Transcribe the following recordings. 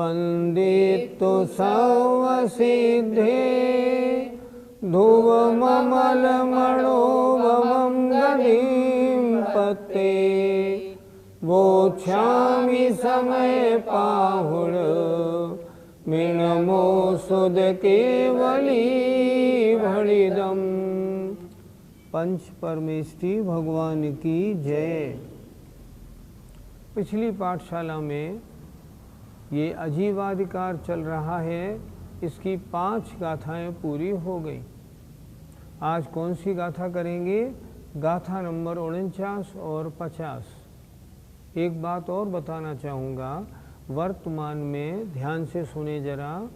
वन्दितु सर्वसिद्धे धुवममलमणोभवं गतिं पते वोच्छामि समय पाहुर मिणमो सुध केवली भणिदम। पंच परमेष्ठी भगवान की जय। पिछली पाठशाला में ये अजीवाधिकार चल रहा है, इसकी 5 गाथाएं पूरी हो गई। आज कौन सी गाथा करेंगे? गाथा नंबर 49 और 50। एक बात और बताना चाहूँगा, वर्तमान में ध्यान से सुने जरा,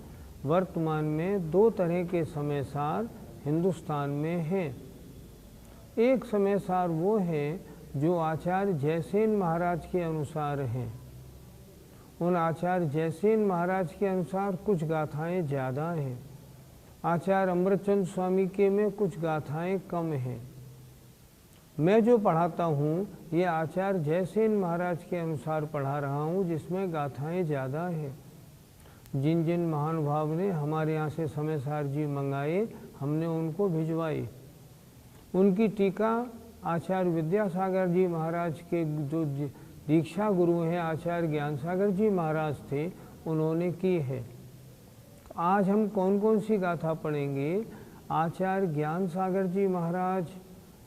वर्तमान में 2 तरह के समय सार हिंदुस्तान में हैं। एक समय सार वो है जो आचार्य जयसेन महाराज के अनुसार हैं। उन आचार्य जयसेन महाराज के अनुसार कुछ गाथाएं ज़्यादा हैं, आचार्य अमृतचंद स्वामी के में कुछ गाथाएं कम हैं। मैं जो पढ़ाता हूँ ये आचार्य जयसेन महाराज के अनुसार पढ़ा रहा हूँ, जिसमें गाथाएं ज़्यादा हैं। जिन जिन महानुभाव ने हमारे यहाँ से समय सार जी मंगाए, हमने उनको भिजवाई। उनकी टीका आचार्य विद्यासागर जी महाराज के जो दीक्षा गुरु हैं, आचार्य ज्ञान सागर जी महाराज थे, उन्होंने की है। आज हम कौन कौन सी गाथा पढ़ेंगे? आचार्य ज्ञान सागर जी महाराज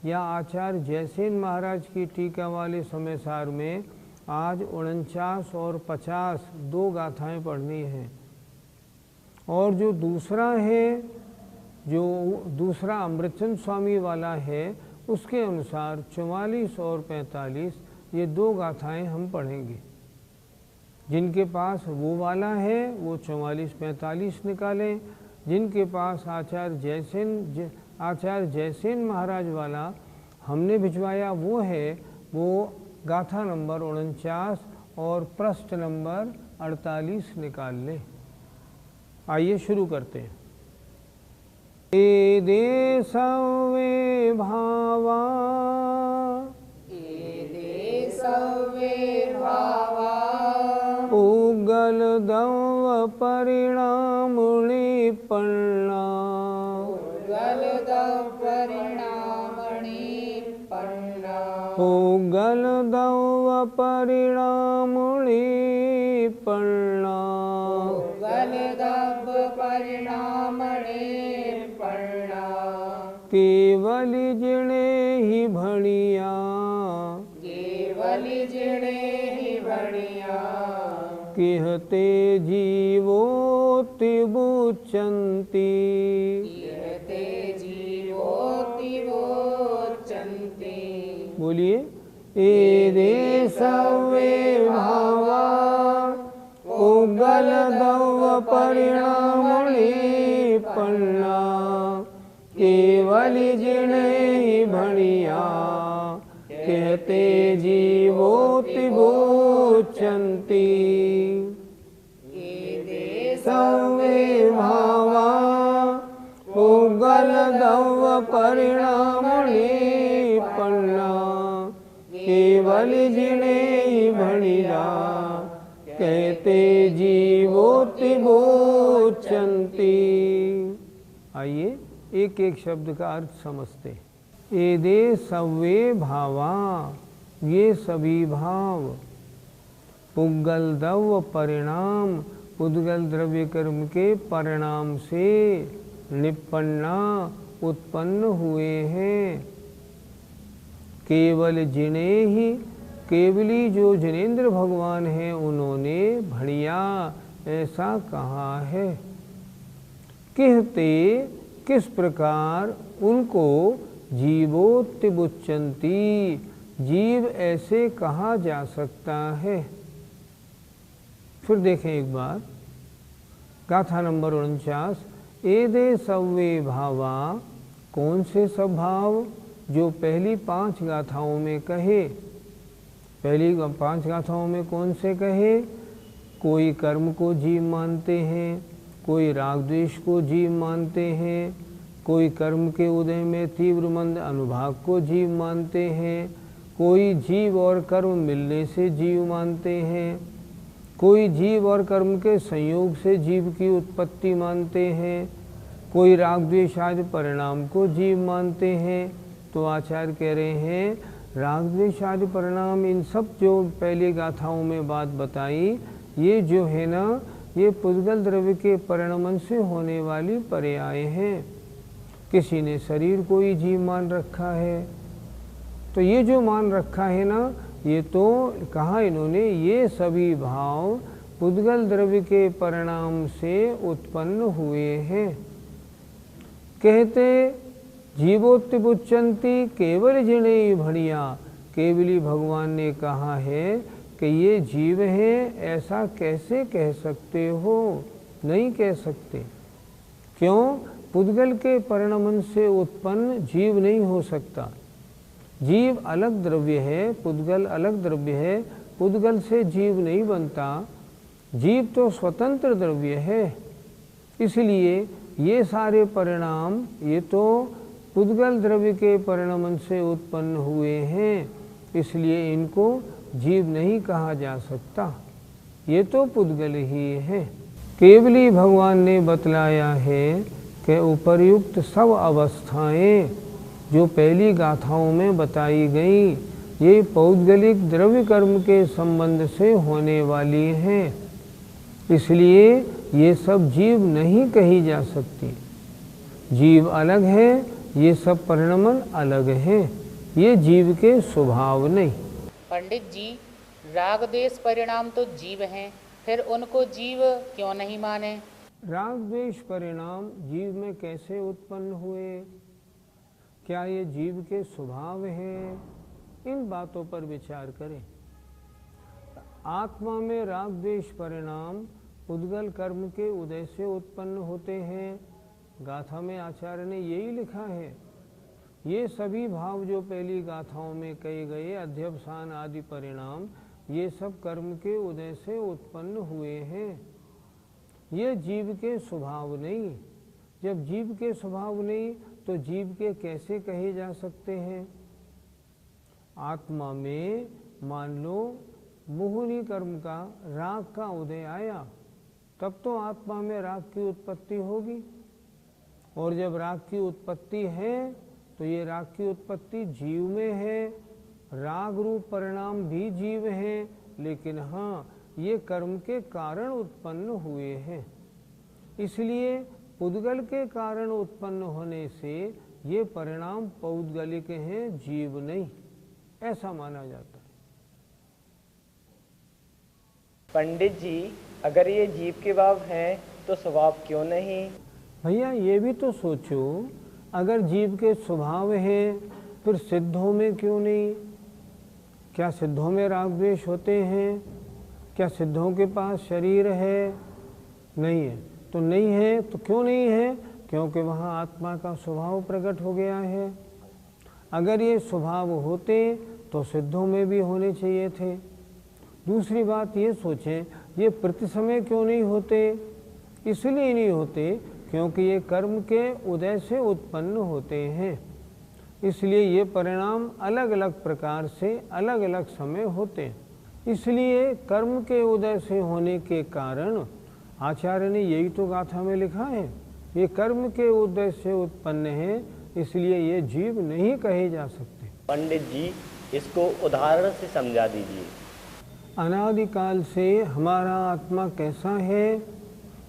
या आचार्य जयसेन महाराज की टीका वाले समय सार में आज 49 और 50 2 गाथाएं पढ़नी हैं। और जो दूसरा है, जो दूसरा अमृतचंद स्वामी वाला है, उसके अनुसार 44 और 45 ये 2 गाथाएं हम पढ़ेंगे। जिनके पास वो वाला है वो 44-45 निकालें। जिनके पास आचार्य जयसेन महाराज वाला हमने भिजवाया वो है, वो गाथा नंबर 49 और पृष्ठ नंबर 48 निकाल लें। आइए शुरू करते हैं। एदे सवे भावा, एदे सवे भावा, उगल दव परिणाम निपन्ना, उगल दव परिणाम निपन्ना, उगल दव परिणाम निपन्ना, उगल दव परिणाम निपन्ना, केवल जिणे ही भणिया, केवल जिणे ही भणिया, कहते जीवोति बुचंती, कहते जीवोति वोचन्ति। बोलिए। एदे सवे भावा, उगल दव परिणाम निपन्ना, केवल जिणे ही भणिया, कहते जीवोति बुचंती। सवे भावा, उगल दव परिणाम निपन्ना, केवल जिणे ही भणिया, कहते जीवोति बुचंती। आइए एक एक शब्द का अर्थ समझते। एदे सवे भावा, ये सभी भाव, पुद्गल द्रव्य परिणाम, पुद्गल द्रव्य कर्म के परिणाम से निपन्ना उत्पन्न हुए हैं। केवल जिने ही, केवली जो जिनेन्द्र भगवान हैं उन्होंने भणिया ऐसा कहा है। कहते किस प्रकार उनको जीवोत्तिबुच्चन्ति, जीव ऐसे कहा जा सकता है। फिर देखें एक बार गाथा नंबर 49। एदे सवे भावा, कौन से सब भाव जो पहली 5 गाथाओं में कहे। पहली 5 गाथाओं में कौन से कहे? कोई कर्म को जीव मानते हैं, कोई राग द्वेष को जीव मानते हैं, कोई कर्म के उदय में तीव्र मंद अनुभाग को जीव मानते हैं, कोई जीव और कर्म मिलने से जीव मानते हैं, कोई जीव और कर्म के संयोग से जीव की उत्पत्ति मानते हैं, कोई राग द्वेष आदि परिणाम को जीव मानते हैं। तो आचार्य कह रहे हैं राग द्वेष आदि परिणाम, इन सब जो पहली गाथाओं में बात बताई, ये जो है ना, ये पुद्गल द्रव्य के परिणमन से होने वाली पर्याय हैं। किसी ने शरीर को ही जीव मान रखा है, तो ये जो मान रखा है ना, ये तो कहा इन्होंने ये सभी भाव पुद्गल द्रव्य के परिणाम से उत्पन्न हुए हैं। कहते जीवोत्तिपुच्चन्ति केवल जिणे भणिया, केवली भगवान ने कहा है कि ये जीव है, ऐसा कैसे कह सकते हो? नहीं कह सकते। क्यों? पुद्गल के परिणमन से उत्पन्न जीव नहीं हो सकता। जीव अलग द्रव्य है, पुद्गल अलग द्रव्य है, पुद्गल से जीव नहीं बनता। जीव तो स्वतंत्र द्रव्य है, इसलिए ये सारे परिणाम ये तो पुद्गल द्रव्य के परिणमन से उत्पन्न हुए हैं, इसलिए इनको जीव नहीं कहा जा सकता, ये तो पुद्गल ही है। केवली भगवान ने बतलाया है कि उपर्युक्त सब अवस्थाएं जो पहली गाथाओं में बताई गई, ये पौद्गलिक द्रव्य कर्म के संबंध से होने वाली हैं, इसलिए ये सब जीव नहीं कही जा सकती। जीव अलग है, ये सब परिणमन अलग है, ये जीव के स्वभाव नहीं। पंडित जी, राग द्वेष परिणाम तो जीव हैं, फिर उनको जीव क्यों नहीं माने? राग द्वेष परिणाम जीव में कैसे उत्पन्न हुए? क्या ये जीव के स्वभाव हैं? इन बातों पर विचार करें। आत्मा में राग द्वेष परिणाम पुद्गल कर्म के उदय से उत्पन्न होते हैं। गाथा में आचार्य ने यही लिखा है। ये सभी भाव जो पहली गाथाओं में कहे गए, अध्यवसान आदि परिणाम, ये सब कर्म के उदय से उत्पन्न हुए हैं। ये जीव के स्वभाव नहीं। जब जीव के स्वभाव नहीं तो जीव के कैसे कहे जा सकते हैं? आत्मा में मान लो मोहनी कर्म का, राग का उदय आया, तब तो आत्मा में राग की उत्पत्ति होगी। और जब राग की उत्पत्ति है तो ये राग की उत्पत्ति जीव में है। राग रूप परिणाम भी जीव हैं, लेकिन हाँ, ये कर्म के कारण उत्पन्न हुए हैं। इसलिए पुद्गल के कारण उत्पन्न होने से ये परिणाम पौद्गलिक हैं, जीव नहीं, ऐसा माना जाता है। पंडित जी, अगर ये जीव के भाव हैं तो स्वभाव क्यों नहीं? भैया ये भी तो सोचो, अगर जीव के स्वभाव है फिर सिद्धों में क्यों नहीं? क्या सिद्धों में राग द्वेष होते हैं? क्या सिद्धों के पास शरीर है? नहीं है। तो नहीं है तो क्यों नहीं है? क्योंकि वहाँ आत्मा का स्वभाव प्रकट हो गया है। अगर ये स्वभाव होते तो सिद्धों में भी होने चाहिए थे। दूसरी बात ये सोचें, ये प्रति समय क्यों नहीं होते? इसलिए नहीं होते क्योंकि ये कर्म के उदय से उत्पन्न होते हैं, इसलिए ये परिणाम अलग अलग प्रकार से अलग अलग समय होते हैं। इसलिए कर्म के उदय से होने के कारण आचार्य ने यही तो गाथा में लिखा है, ये कर्म के उदय से उत्पन्न है, इसलिए ये जीव नहीं कहे जा सकते। पंडित जी, इसको उदाहरण से समझा दीजिए। अनादिकाल से हमारा आत्मा कैसा है?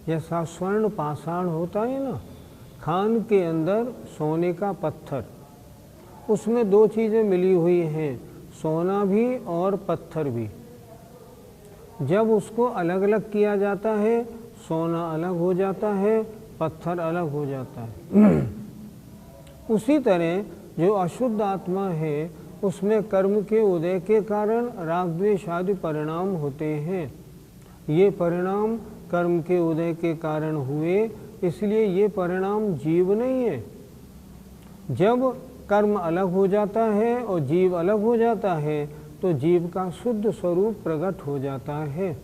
जैसा स्वर्ण पाषाण होता है ना, खान के अंदर सोने का पत्थर, उसमें दो चीज़ें मिली हुई हैं, सोना भी और पत्थर भी। जब उसको अलग अलग किया जाता है, सोना अलग हो जाता है, पत्थर अलग हो जाता है। उसी तरह जो अशुद्ध आत्मा है, उसमें कर्म के उदय के कारण राग द्वेष आदि परिणाम होते हैं। ये परिणाम कर्म के उदय के कारण हुए, इसलिए ये परिणाम जीव नहीं है। जब कर्म अलग हो जाता है और जीव अलग हो जाता है तो जीव का शुद्ध स्वरूप प्रकट हो जाता है।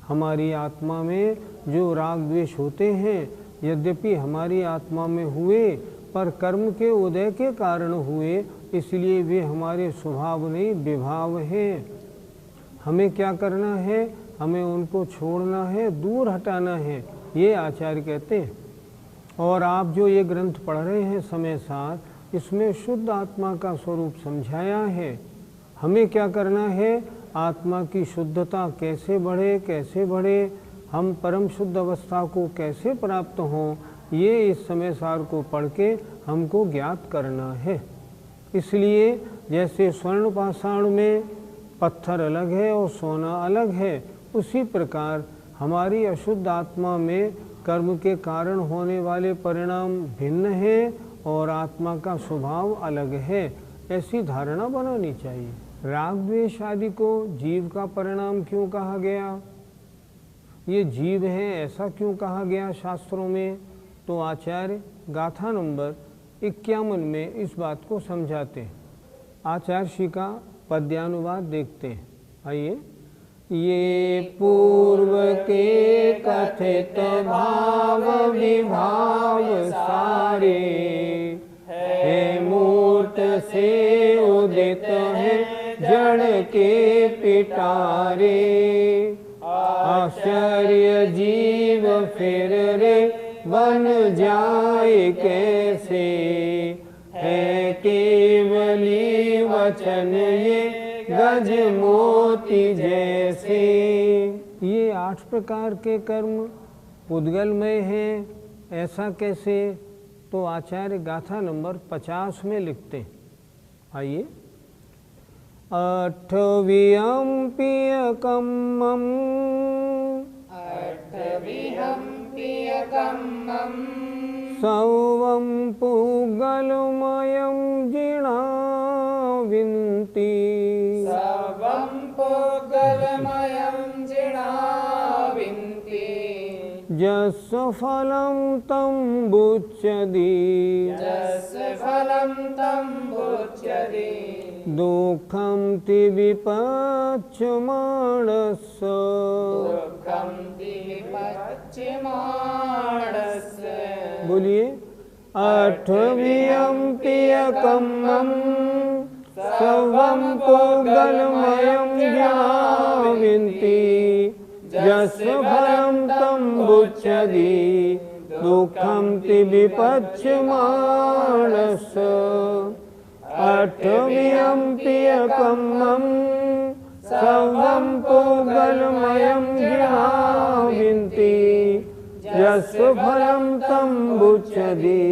हमारी आत्मा में जो राग द्वेष होते हैं, यद्यपि हमारी आत्मा में हुए पर कर्म के उदय के कारण हुए, इसलिए वे हमारे स्वभाव नहीं, विभाव हैं। हमें क्या करना है हमें उनको छोड़ना है, दूर हटाना है, ये आचार्य कहते हैं। और आप जो ये ग्रंथ पढ़ रहे हैं समय साथ, इसमें शुद्ध आत्मा का स्वरूप समझाया है। हमें क्या करना है, आत्मा की शुद्धता कैसे बढ़े, हम परम शुद्ध अवस्था को कैसे प्राप्त हों, ये इस समय सार को पढ़ के हमको ज्ञात करना है। इसलिए जैसे स्वर्ण पाषाण में पत्थर अलग है और सोना अलग है, उसी प्रकार हमारी अशुद्ध आत्मा में कर्म के कारण होने वाले परिणाम भिन्न है और आत्मा का स्वभाव अलग है। ऐसी धारणा बनानी चाहिए। राग द्वेष आदि को जीव का परिणाम क्यों कहा गया, ये जीव है ऐसा क्यों कहा गया शास्त्रों में, तो आचार्य गाथा नंबर 51 में इस बात को समझाते हैं। आचार्य श्री का पद्यानुवाद देखते हैं। आइए। ये पूर्व के कथित भाव विभाव सारे, है मूर्त से उदित है जड़ के पिटारे। आश्चर्य जीव फिर रे बन जाए कैसे, है केवली वचन ये गज मोती जैसे। ये 8 प्रकार के कर्म पुद्गलमय हैं, ऐसा कैसे, तो आचार्य गाथा नंबर 50 में लिखते हैं। आइए। अठवियम्पियकम्मम् सर्वं पुद्गलमयं जिणाविन्ति। जस्य फलं तं बुच्यति, दुःखं ति विपच्यमाणस्य। बोलिए। अठवियम्पियकम्मं सर्वं पुद्गलमयं जिणाविन्ति। यस्य फलं तं बुच्यति, दुःखं ति विपच्यमाणस्य। अठवियम्पियकम्मं सर्वं पुद्गलमयं जिणाविन्ति। यस्य फलं तं बुच्यति,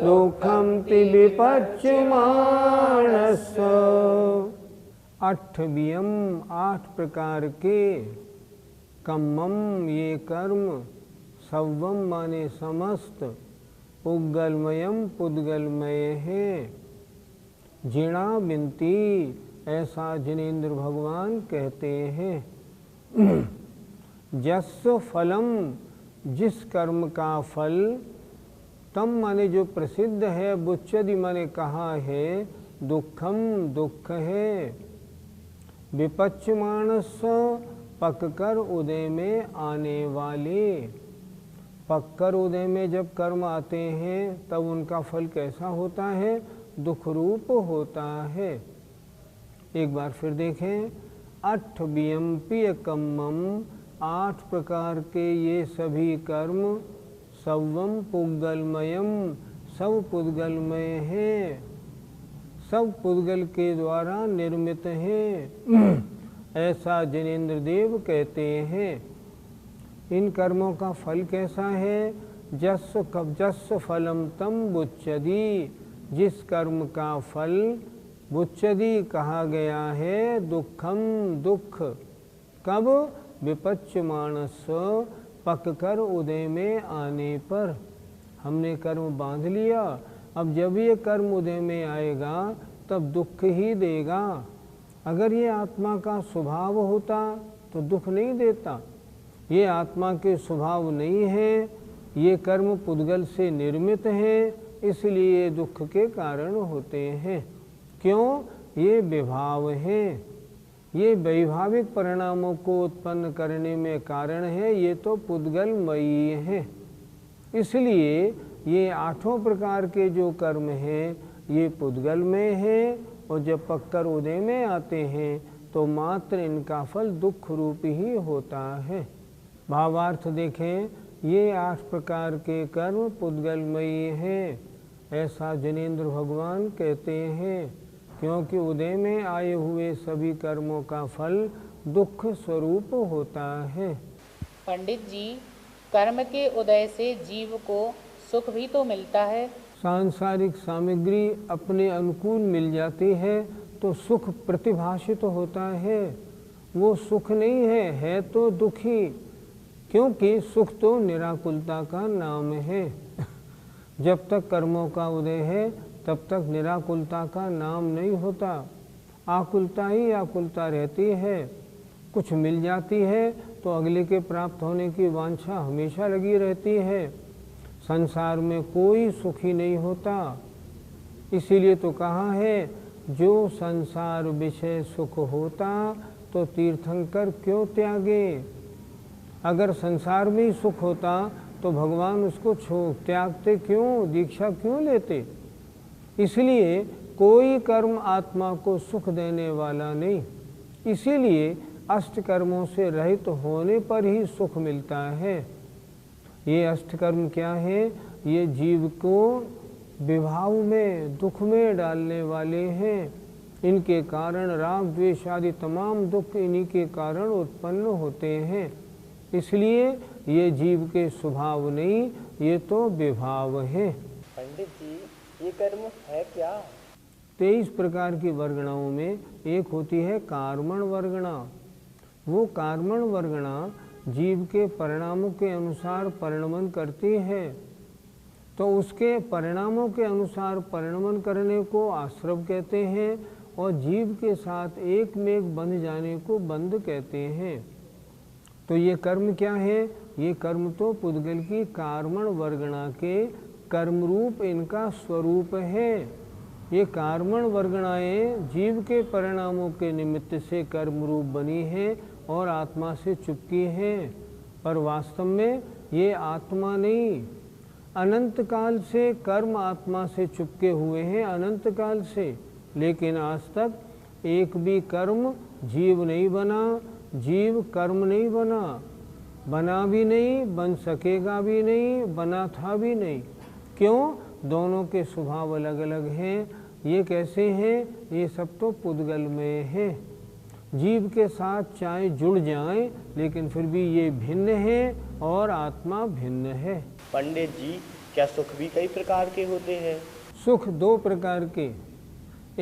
दुःखं ति विपच्यमाणस्य। अठवियम 8 प्रकार के, कम्मम ये कर्म, सव्वम माने समस्त, पुद्गलमयम पुद्गलमय है, जिणा बिनती ऐसा जिनेन्द्र भगवान कहते हैं। जस्य फलम जिस कर्म का फल, तम माने जो प्रसिद्ध है, बुच्यति माने कहा है, दुःखम दुःख है, विपच्यमानस्य पककर उदय में आने वाले। पककर उदय में जब कर्म आते हैं तब उनका फल कैसा होता है, दुख रूप होता है। एक बार फिर देखें। अठवियम्पियकम्मम 8 प्रकार के ये सभी कर्म, सव्वम पुद्गलमयम सब पुद्गलमय है, सब पुद्गल के द्वारा निर्मित है, ऐसा जिनेन्द्र देव कहते हैं। इन कर्मों का फल कैसा है, जस्य फलम तम बुच्यति, जिस कर्म का फल बुच्यति कहा गया है, दुःखम दुख, कब, विपच्यमानस्य पककर उदय में आने पर। हमने कर्म बांध लिया, अब जब ये कर्म उदय में आएगा तब दुख ही देगा। अगर ये आत्मा का स्वभाव होता तो दुख नहीं देता। ये आत्मा के स्वभाव नहीं है, ये कर्म पुद्गल से निर्मित है, इसलिए दुख के कारण होते हैं। क्यों, ये विभाव है, ये वैभाविक परिणामों को उत्पन्न करने में कारण है, ये तो पुद्गलमयी है। इसलिए ये 8 प्रकार के जो कर्म हैं ये पुद्गल में है, और जब पककर उदय में आते हैं तो मात्र इनका फल दुख रूप ही होता है। भावार्थ देखें, ये 8 प्रकार के कर्म पुद्गलमयी हैं, ऐसा जनेंद्र भगवान कहते हैं, क्योंकि उदय में आए हुए सभी कर्मों का फल दुख स्वरूप होता है। पंडित जी, कर्म के उदय से जीव को सुख भी तो मिलता है। सांसारिक सामग्री अपने अनुकूल मिल जाती है तो सुख प्रतिभाषित होता है। वो सुख नहीं है तो दुखी, क्योंकि सुख तो निराकुलता का नाम है। जब तक कर्मों का उदय है तब तक निराकुलता का नाम नहीं होता, आकुलता ही आकुलता रहती है। कुछ मिल जाती है तो अगले के प्राप्त होने की वांछा हमेशा लगी रहती है। संसार में कोई सुखी नहीं होता, इसीलिए तो कहा है, जो संसार विषय सुख होता तो तीर्थंकर क्यों त्यागे। अगर संसार में ही सुख होता तो भगवान उसको त्यागते क्यों, दीक्षा क्यों लेते। इसलिए कोई कर्म आत्मा को सुख देने वाला नहीं, इसीलिए अष्टकर्मों से रहित होने पर ही सुख मिलता है। ये अष्टकर्म क्या है? ये जीव को विभाव में, दुख में डालने वाले हैं। इनके कारण राग द्वेष आदि तमाम दुख इन्हीं के कारण उत्पन्न होते हैं। इसलिए ये जीव के स्वभाव नहीं, ये तो विभाव है। पंडित जी, ये कर्म है क्या? 23 प्रकार की वर्गणाओं में एक होती है कार्मण वर्गणा। वो कार्मण वर्गणा जीव के परिणामों के अनुसार परिणमन करती है, तो उसके परिणामों के अनुसार परिणमन करने को आश्रव कहते हैं, और जीव के साथ एक में एक बंध जाने को बंध कहते हैं। तो ये कर्म क्या है? ये कर्म तो पुद्गल की कार्मण वर्गणा के कर्म रूप इनका स्वरूप है। ये कार्मण वर्गणाएं जीव के परिणामों के निमित्त से कर्म रूप बनी है और आत्मा से चुपकी है, पर वास्तव में ये आत्मा नहीं। अनंत काल से कर्म आत्मा से चुपके हुए हैं, अनंत काल से, लेकिन आज तक एक भी कर्म जीव नहीं बना, जीव कर्म नहीं बना, बना भी नहीं, बन सकेगा भी नहीं, बना था भी नहीं। क्यों? दोनों के स्वभाव अलग अलग हैं। ये कैसे हैं? ये सब तो पुद्गल में है। जीव के साथ चाहे जुड़ जाएं, लेकिन फिर भी ये भिन्न है और आत्मा भिन्न है। पंडित जी, क्या सुख भी कई प्रकार के होते हैं? सुख 2 प्रकार के,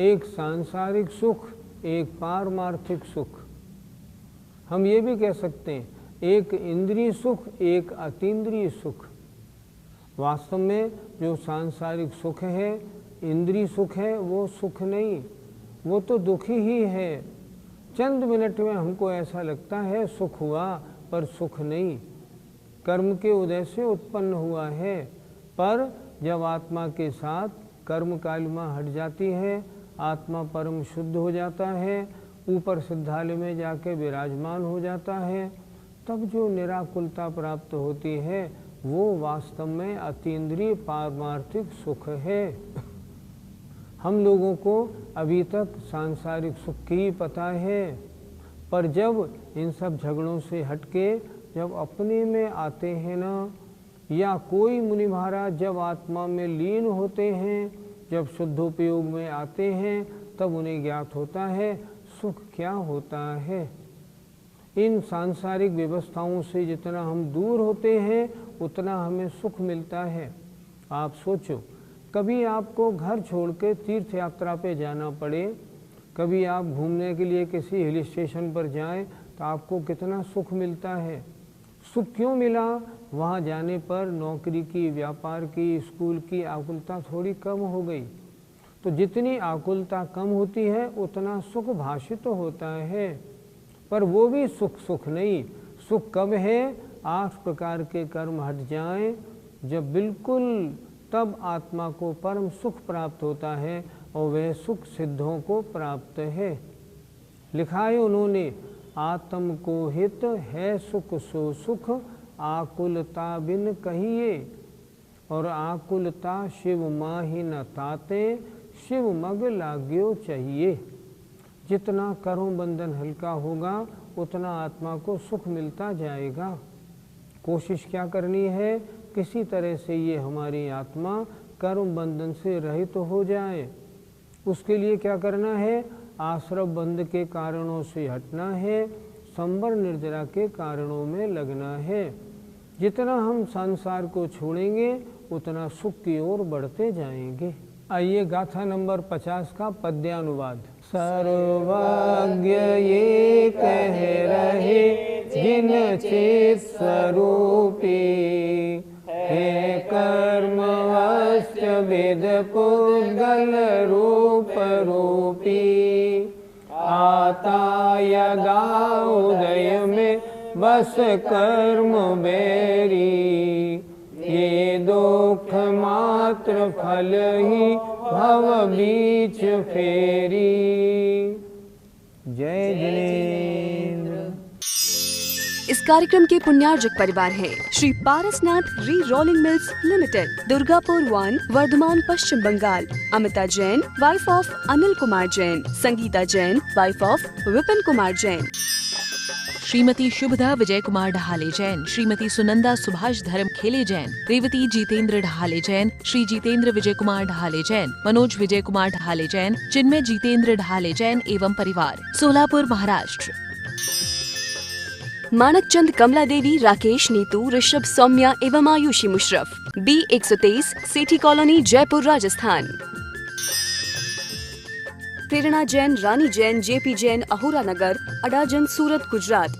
एक सांसारिक सुख, एक पारमार्थिक सुख। हम ये भी कह सकते हैं, एक इंद्रिय सुख, एक अतीन्द्रिय सुख। वास्तव में जो सांसारिक सुख है, इंद्रिय सुख है, वो सुख नहीं, वो तो दुखी ही है। चंद मिनट में हमको ऐसा लगता है सुख हुआ, पर सुख नहीं, कर्म के उदय से उत्पन्न हुआ है। पर जब आत्मा के साथ कर्म कालिमा हट जाती है, आत्मा परम शुद्ध हो जाता है, ऊपर सिद्धालय में जाके विराजमान हो जाता है, तब जो निराकुलता प्राप्त होती है वो वास्तव में अतीन्द्रिय पारमार्थिक सुख है। हम लोगों को अभी तक सांसारिक सुख की ही पता है, पर जब इन सब झगड़ों से हटके जब अपने में आते हैं ना, या कोई मुनि महाराज जब आत्मा में लीन होते हैं, जब शुद्धोपयोग में आते हैं, तब उन्हें ज्ञात होता है सुख क्या होता है। इन सांसारिक व्यवस्थाओं से जितना हम दूर होते हैं उतना हमें सुख मिलता है। आप सोचो, कभी आपको घर छोड़ के तीर्थ यात्रा पे जाना पड़े, कभी आप घूमने के लिए किसी हिल स्टेशन पर जाएं, तो आपको कितना सुख मिलता है। सुख क्यों मिला? वहाँ जाने पर नौकरी की, व्यापार की, स्कूल की आकुलता थोड़ी कम हो गई। तो जितनी आकुलता कम होती है उतना सुख भाषित होता है, पर वो भी सुख नहीं। सुख कब है? 8 प्रकार के कर्म हट जाएं, जब बिल्कुल, तब आत्मा को परम सुख प्राप्त होता है, और वह सुख सिद्धों को प्राप्त है। लिखा है उन्होंने, आत्म को हित है सुख सो सुख, आकुलता बिन कहिए, और आकुलता शिव माही न ताते, शिव मग लाग्यो चाहिए। जितना कर्म बंधन हल्का होगा उतना आत्मा को सुख मिलता जाएगा। कोशिश क्या करनी है, किसी तरह से ये हमारी आत्मा कर्म बंधन से रहित तो हो जाए। उसके लिए क्या करना है, आश्रम बंध के कारणों से हटना है, संवर निर्जरा के कारणों में लगना है। जितना हम संसार को छोड़ेंगे उतना सुख की ओर बढ़ते जाएंगे। आइए गाथा नंबर 50 का पद्यानुवाद। सर्वज्ञ ये कह रहे जिन चित स्वरूपी, हे कर्म वश्य विद पुद्गल रूप रूपी। आता यदा उदय में बस कर्म बेरी, ये दुख मात्र फल ही भव बीच फेरी। जय जिनेंद्र। इस कार्यक्रम के पुण्यार्जक परिवार है Shri Parasnath re rolling mills limited, Durgapur 1, Vardhaman, Paschim Bengal. Amita Jain, wife of Anil Kumar Jain. Sangeeta Jain, wife of Vipin Kumar Jain. Shrimati Shubhada Vijay Kumar Dhahale Jain, Shrimati Sunanda Subhash Dharm Khele Jain, Revati Jitendra ढहाले Jain, Shri Jitendra विजय कुमार ढहाले जैन, मनोज विजय कुमार ढहाले जैन, चिन्मय जितेंद्र ढहाले जैन एवं परिवार, सोलापुर, महाराष्ट्र। मानक चंद, कमला देवी, राकेश, नीतू, ऋषभ, सौम्या एवं आयुषी मुशरफ, B123, सेठी कॉलोनी, जयपुर, राजस्थान। प्रेरणा जैन, रानी जैन, JP जैन, अहोरा नगर, अडाजन, सूरत, गुजरात।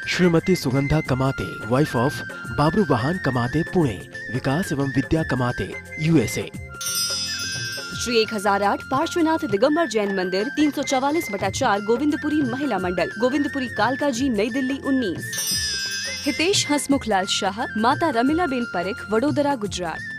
श्रीमती सुगंधा कमाते, वाइफ ऑफ बाबरू वाहन कमाते, पुणे। विकास एवं विद्या कमाते, USA। श्री 1008 पार्श्वनाथ दिगंबर जैन मंदिर, 344/4, गोविंदपुरी महिला मंडल, गोविंदपुरी, कालका जी, नई दिल्ली 19। हितेश हसमुखलाल शाह, माता रमीला बेन परेख, वडोदरा, गुजरात।